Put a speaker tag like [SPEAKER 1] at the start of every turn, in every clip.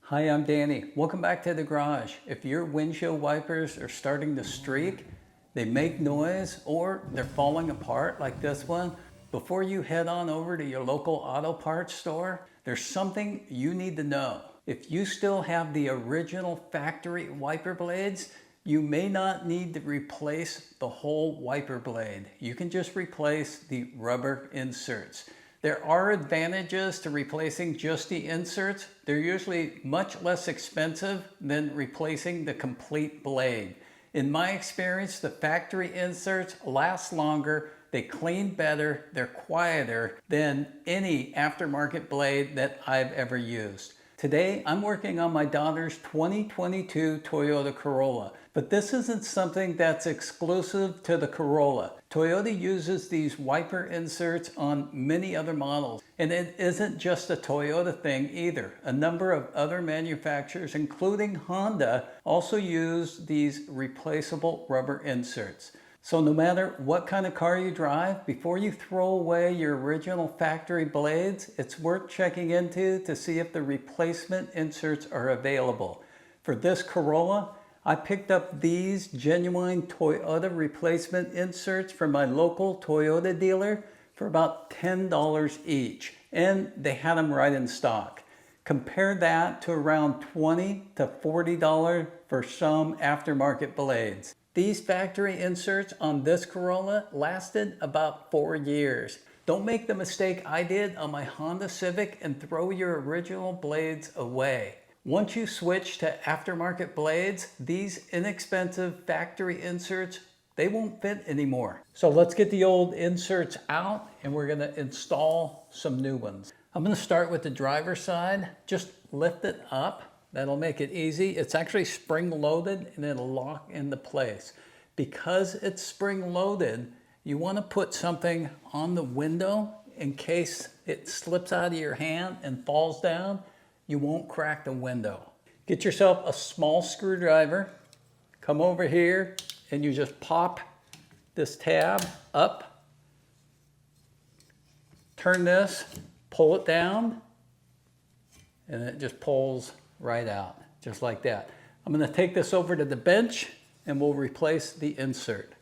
[SPEAKER 1] Hi, I'm Danny. Welcome back to the garage. If your windshield wipers are starting to streak, they make noise, or they're falling apart like this one, before you head on over to your local auto parts store, there's something you need to know. If you still have the original factory wiper blades, you may not need to replace the whole wiper blade. You can just replace the rubber inserts. There are advantages to replacing just the inserts. They're usually much less expensive than replacing the complete blade. In my experience, the factory inserts last longer, they clean better, they're quieter than any aftermarket blade that I've ever used. Today, I'm working on my daughter's 2022 Toyota Corolla, but this isn't something that's exclusive to the Corolla. Toyota uses these wiper inserts on many other models, and it isn't just a Toyota thing either. A number of other manufacturers, including Honda, also use these replaceable rubber inserts. So no matter what kind of car you drive, before you throw away your original factory blades, it's worth checking into to see if the replacement inserts are available. For this Corolla, I picked up these genuine Toyota replacement inserts from my local Toyota dealer for about $10 each, and they had them right in stock. Compare that to around $20 to $40 for some aftermarket blades. These factory inserts on this Corolla lasted about 4 years. Don't make the mistake I did on my Honda Civic and throw your original blades away. Once you switch to aftermarket blades, these inexpensive factory inserts, they won't fit anymore. So let's get the old inserts out and we're gonna install some new ones. I'm gonna start with the driver's side. Just lift it up. That'll make it easy. It's actually spring loaded and it'll lock into place. Because it's spring loaded, you want to put something on the window in case it slips out of your hand and falls down. You won't crack the window. Get yourself a small screwdriver. Come over here and you just pop this tab up. Turn this, pull it down, and it just pulls right out, just like that. I'm going to take this over to the bench and we'll replace the insert.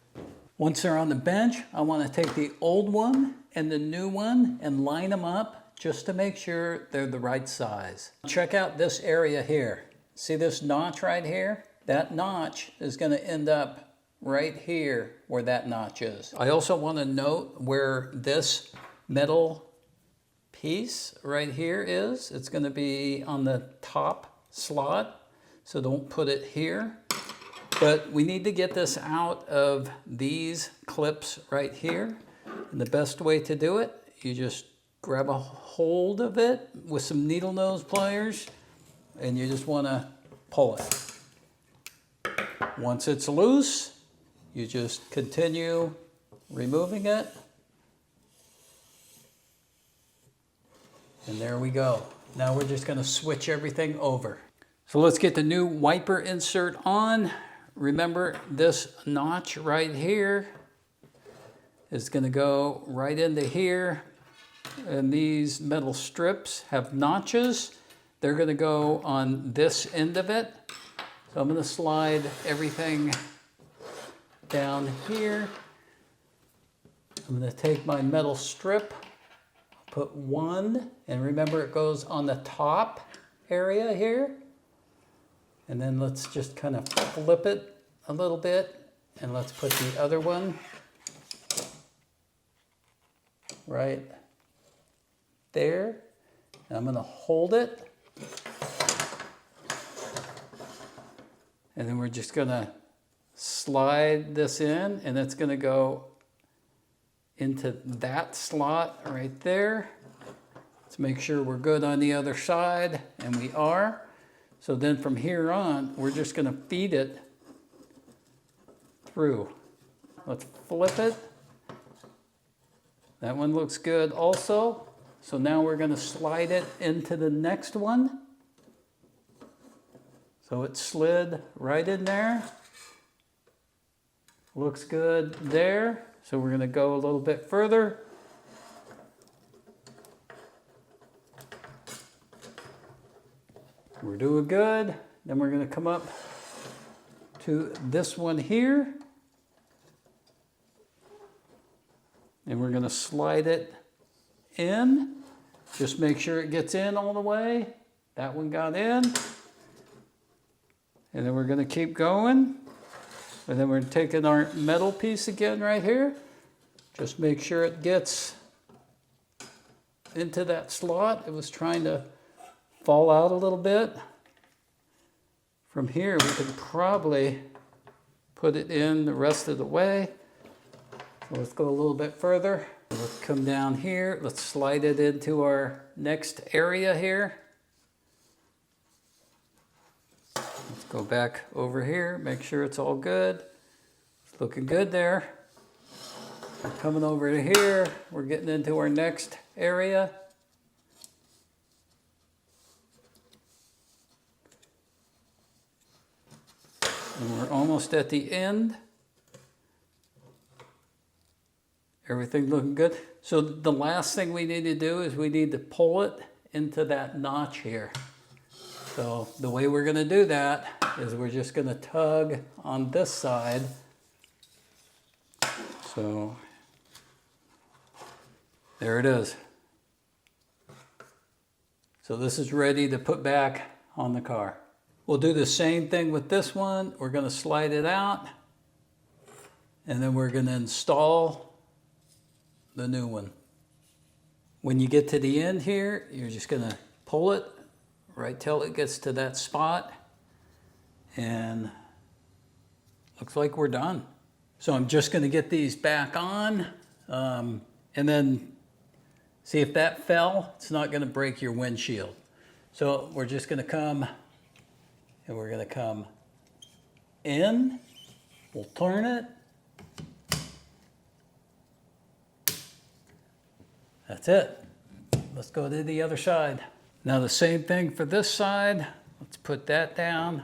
[SPEAKER 1] Once they're on the bench, I want to take the old one and the new one and line them up just to make sure they're the right size. Check out this area here. See this notch right here? That notch is going to end up right here where that notch is. I also want to note where this metal piece right here is. It's going to be on the top slot, so don't put it here. But we need to get this out of these clips right here. And the best way to do it, you just grab a hold of it with some needle nose pliers and you just want to pull it. Once it's loose, you just continue removing it. And there we go. Now we're just going to switch everything over. So let's get the new wiper insert on. Remember, this notch right here is going to go right into here. And these metal strips have notches. They're going to go on this end of it. So I'm going to slide everything down here. I'm going to take my metal strip, put one, and remember it goes on the top area here. And then let's just kind of flip it a little bit and let's put the other one right there. And I'm going to hold it. And then we're just going to slide this in and it's going to go into that slot right there. Let's make sure we're good on the other side, and we are. So then from here on, we're just going to feed it through. Let's flip it. That one looks good also. So now we're going to slide it into the next one. So it slid right in there. Looks good there. So we're going to go a little bit further. We're doing good. Then we're going to come up to this one here. And we're going to slide it in. Just make sure it gets in all the way. That one got in. And then we're going to keep going. And then we're taking our metal piece again right here. Just make sure it gets into that slot. It was trying to fall out a little bit. From here, we could probably put it in the rest of the way. So let's go a little bit further. Let's come down here. Let's slide it into our next area here. Let's go back over here, make sure it's all good. It's looking good there. We're coming over to here. We're getting into our next area. And we're almost at the end. Everything looking good. So the last thing we need to do is we need to pull it into that notch here. So the way we're going to do that is we're just going to tug on this side. So there it is. So this is ready to put back on the car. We'll do the same thing with this one. We're going to slide it out, and then we're going to install the new one. When you get to the end here, you're just going to pull it right till it gets to that spot, and looks like we're done. So I'm just going to get these back on, and then see if that fell. It's not going to break your windshield. So we're just going to come, and we're going to come in. We'll turn it. That's it. Let's go to the other side. Now the same thing for this side. Let's put that down.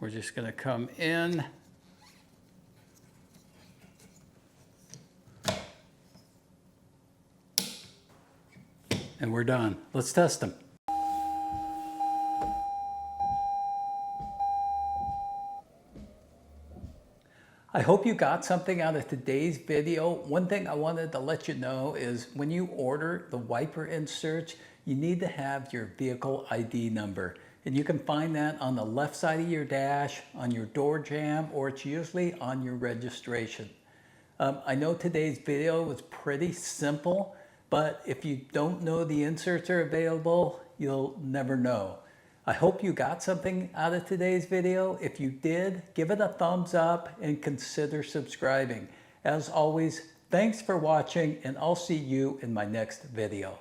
[SPEAKER 1] We're just going to come in. And we're done. Let's test them. I hope you got something out of today's video. One thing I wanted to let you know is when you order the wiper inserts, you need to have your vehicle ID number. And you can find that on the left side of your dash, on your door jamb, or it's usually on your registration. I know today's video was pretty simple, but if you don't know the inserts are available, you'll never know. I hope you got something out of today's video. If you did, give it a thumbs up and consider subscribing. As always, thanks for watching, and I'll see you in my next video.